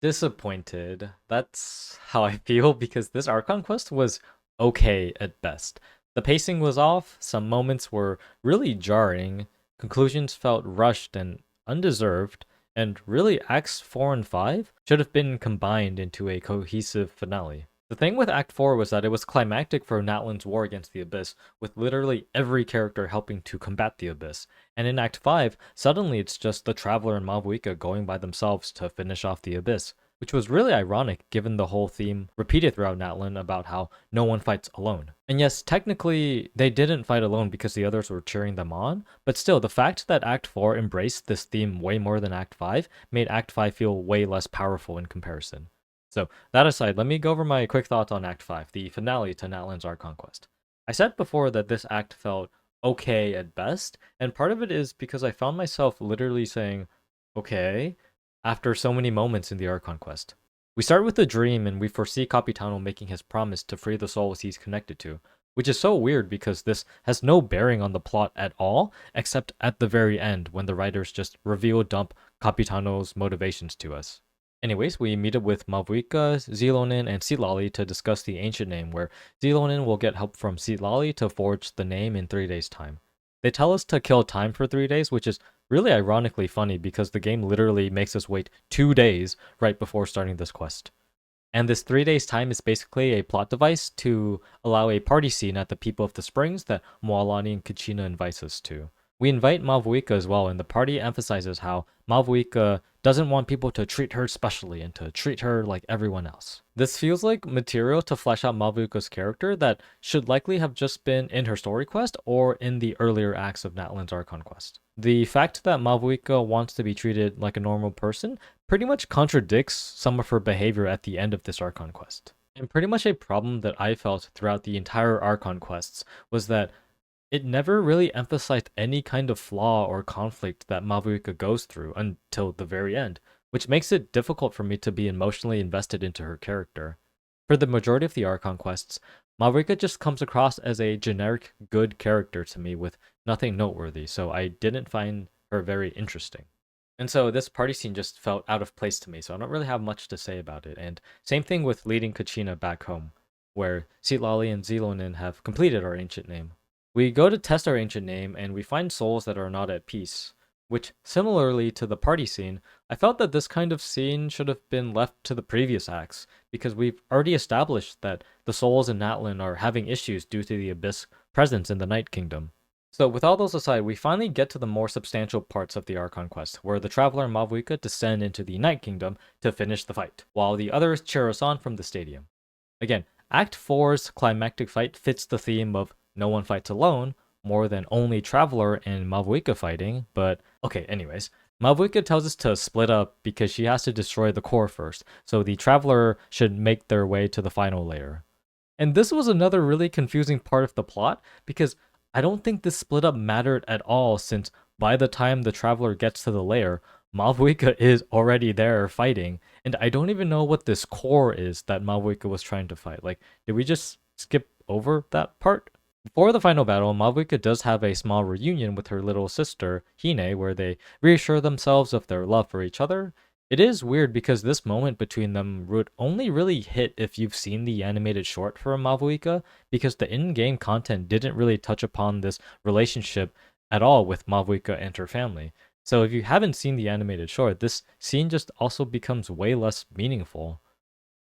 Disappointed. That's how I feel because this Archon quest was okay at best. The pacing was off, some moments were really jarring, conclusions felt rushed and undeserved, and really Acts 4 and 5 should have been combined into a cohesive finale. The thing with Act 4 was that it was climactic for Natlan's war against the Abyss, with literally every character helping to combat the Abyss. And in Act 5, suddenly it's just the Traveler and mavuika going by themselves to finish off the Abyss, which was really ironic given the whole theme repeated throughout Natlan about how no one fights alone. And yes, technically, they didn't fight alone because the others were cheering them on, but still, the fact that Act 4 embraced this theme way more than Act 5 made Act 5 feel way less powerful in comparison. So, that aside, let me go over my quick thoughts on Act 5, the finale to Natlan's Archon Quest. I said before that this act felt okay at best, and part of it is because I found myself literally saying, okay, after so many moments in the Archon Quest. We start with a dream and we foresee Capitano making his promise to free the souls he's connected to, which is so weird because this has no bearing on the plot at all, except at the very end when the writers just reveal dump Capitano's motivations to us. Anyways, we meet up with Mavuika, Zilonin, and Sitlali to discuss the ancient name, where Zilonin will get help from Sitlali to forge the name in 3 days' time. They tell us to kill time for 3 days, which is really ironically funny because the game literally makes us wait 2 days right before starting this quest. And this 3 days time is basically a plot device to allow a party scene at the People of the Springs that Moalani and Kachina invites us to. We invite Mavuika as well, and the party emphasizes how Mavuika doesn't want people to treat her specially and to treat her like everyone else. This feels like material to flesh out Mavuika's character that should likely have just been in her story quest or in the earlier acts of Natlan's Archon quest. The fact that Mavuika wants to be treated like a normal person pretty much contradicts some of her behavior at the end of this Archon quest. And pretty much a problem that I felt throughout the entire Archon quests was that it never really emphasized any kind of flaw or conflict that Mavuika goes through until the very end, which makes it difficult for me to be emotionally invested into her character. For the majority of the Archon quests, Mavuika just comes across as a generic good character to me with nothing noteworthy, so I didn't find her very interesting. And so this party scene just felt out of place to me, so I don't really have much to say about it. And same thing with leading Kachina back home, where Sitlali and Zilonin have completed our ancient name. We go to test our ancient name and we find souls that are not at peace, which, similarly to the party scene, I felt that this kind of scene should have been left to the previous acts, because we've already established that the souls in Natlan are having issues due to the Abyss presence in the Night Kingdom. So with all those aside, we finally get to the more substantial parts of the Archon quest, where the Traveler and Mavuika descend into the Night Kingdom to finish the fight, while the others cheer us on from the stadium. Again, Act 4's climactic fight fits the theme of no one fights alone, more than only Traveler and Mavuika fighting, but okay, anyways. Mavuika tells us to split up because she has to destroy the core first, so the Traveler should make their way to the final layer. And this was another really confusing part of the plot, because I don't think this split up mattered at all, since by the time the Traveler gets to the layer, Mavuika is already there fighting, and I don't even know what this core is that Mavuika was trying to fight. Like, did we just skip over that part? Before the final battle, Mavuika does have a small reunion with her little sister, Hine, where they reassure themselves of their love for each other. It is weird because this moment between them would only really hit if you've seen the animated short for Mavuika, because the in-game content didn't really touch upon this relationship at all with Mavuika and her family. So if you haven't seen the animated short, this scene just also becomes way less meaningful.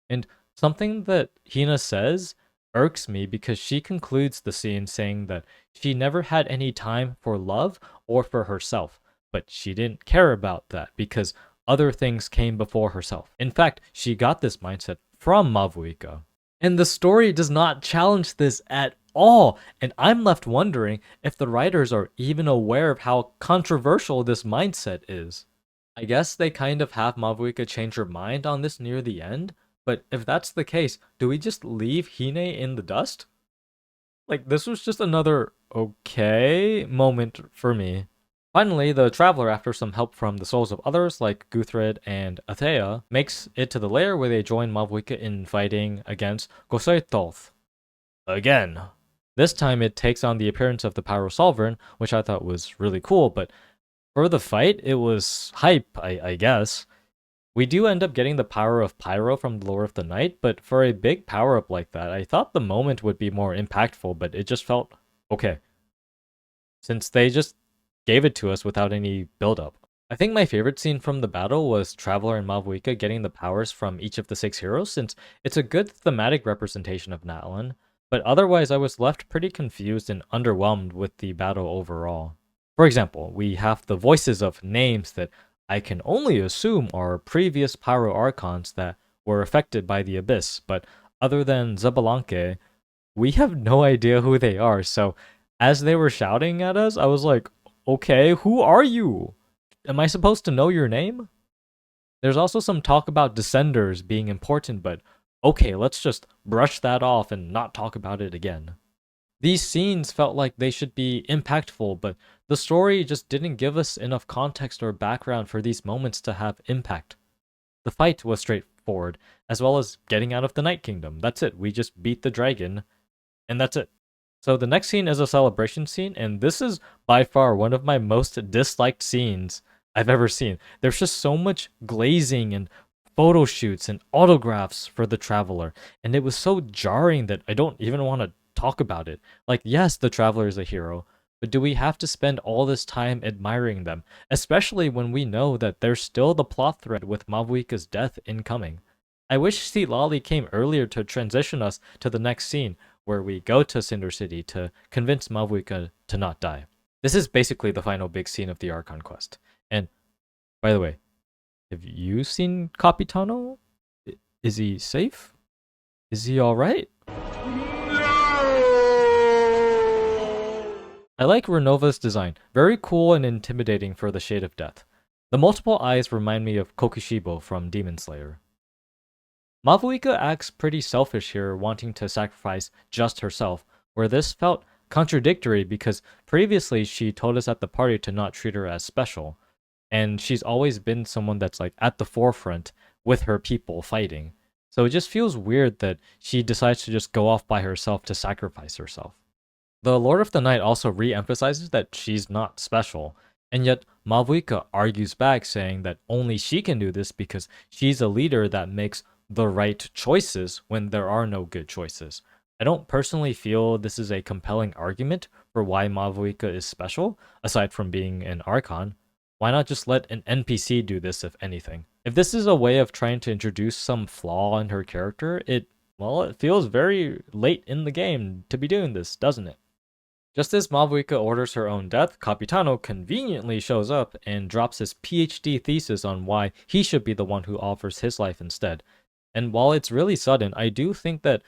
And something that Hina says irks me because she concludes the scene saying that she never had any time for love or for herself, but she didn't care about that because other things came before herself. In fact, she got this mindset from Mavuika. And the story does not challenge this at all, and I'm left wondering if the writers are even aware of how controversial this mindset is. I guess they kind of have Mavuika change her mind on this near the end, but if that's the case, do we just leave Hine in the dust? Like, this was just another okay moment for me. Finally, the Traveler, after some help from the souls of others like Guthred and Athea, makes it to the lair where they join Mavuika in fighting against Gosaitolth. Again. This time it takes on the appearance of the Pyro Sovereign, which I thought was really cool, but for the fight, it was hype, I guess. We do end up getting the power of Pyro from the Lord of the Night, but for a big power up like that, I thought the moment would be more impactful, but it just felt okay. Since they just gave it to us without any build up. I think my favorite scene from the battle was Traveler and Mavuika getting the powers from each of the 6 heroes, since it's a good thematic representation of Natlan, but otherwise I was left pretty confused and underwhelmed with the battle overall. For example, we have the voices of names that I can only assume are previous Pyro Archons that were affected by the Abyss, but other than Xbalanque, we have no idea who they are, so as they were shouting at us, I was like, okay, who are you? Am I supposed to know your name? There's also some talk about Descenders being important, but okay, let's just brush that off and not talk about it again. These scenes felt like they should be impactful, but the story just didn't give us enough context or background for these moments to have impact. The fight was straightforward, as well as getting out of the Night Kingdom. That's it, we just beat the dragon, and that's it. So the next scene is a celebration scene, and this is by far one of my most disliked scenes I've ever seen. There's just so much glazing and photo shoots and autographs for the Traveler, and it was so jarring that I don't even want to talk about it. Like, yes, the Traveler is a hero, but do we have to spend all this time admiring them, especially when we know that there's still the plot thread with Mavuika's death incoming? I wish Citlali came earlier to transition us to the next scene, where we go to Cinder City to convince Mavuika to not die. This is basically the final big scene of the Archon quest. And, by the way, have you seen Capitano? Is he safe? Is he alright? I like Renova's design. Very cool and intimidating for the Shade of Death. The multiple eyes remind me of Kokishibo from Demon Slayer. Mavuika acts pretty selfish here, wanting to sacrifice just herself, where this felt contradictory because previously she told us at the party to not treat her as special, and she's always been someone that's like at the forefront with her people fighting. So it just feels weird that she decides to just go off by herself to sacrifice herself. The Lord of the Night also re-emphasizes that she's not special, and yet Mavuika argues back saying that only she can do this because she's a leader that makes the right choices when there are no good choices. I don't personally feel this is a compelling argument for why Mavuika is special, aside from being an Archon. Why not just let an NPC do this, if anything? If this is a way of trying to introduce some flaw in her character, it feels very late in the game to be doing this, doesn't it? Just as Mavuika orders her own death, Capitano conveniently shows up and drops his PhD thesis on why he should be the one who offers his life instead. And while it's really sudden, I do think that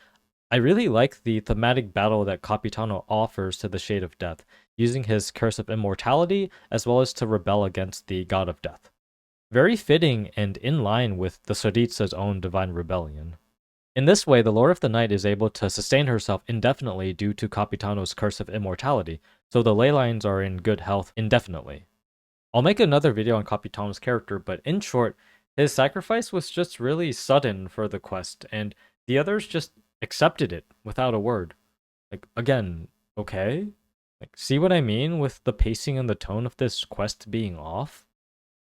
I really like the thematic battle that Capitano offers to the Shade of Death, using his Curse of Immortality as well as to rebel against the God of Death. Very fitting and in line with the Tsaritsa's own Divine Rebellion. In this way, the Lord of the Night is able to sustain herself indefinitely due to Capitano's Curse of Immortality, so the ley lines are in good health indefinitely. I'll make another video on Capitano's character, but in short, his sacrifice was just really sudden for the quest, and the others just accepted it without a word. Like, again, okay? Like, see what I mean with the pacing and the tone of this quest being off?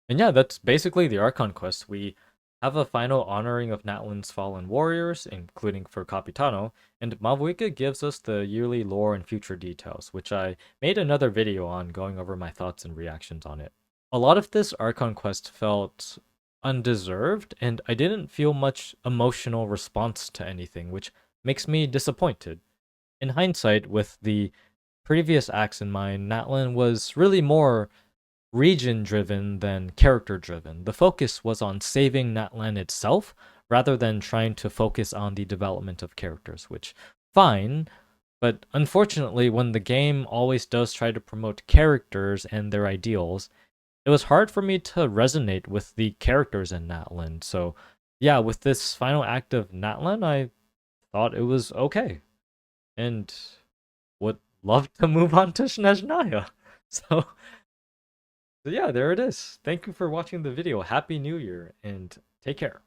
And yeah, that's basically the Archon quest. We have a final honoring of Natlan's fallen warriors, including for Capitano, and Mavuika gives us the yearly lore and future details, which I made another video on going over my thoughts and reactions on it. A lot of this Archon quest felt undeserved, and I didn't feel much emotional response to anything, which makes me disappointed. In hindsight, with the previous acts in mind, Natlan was really more region-driven than character-driven. The focus was on saving Natlan itself, rather than trying to focus on the development of characters, which, fine, but unfortunately, when the game always does try to promote characters and their ideals, it was hard for me to resonate with the characters in Natlan. So yeah, with this final act of Natlan, I thought it was okay. And would love to move on to Snezhnaya. So yeah, there it is. Thank you for watching the video. Happy New Year, and take care.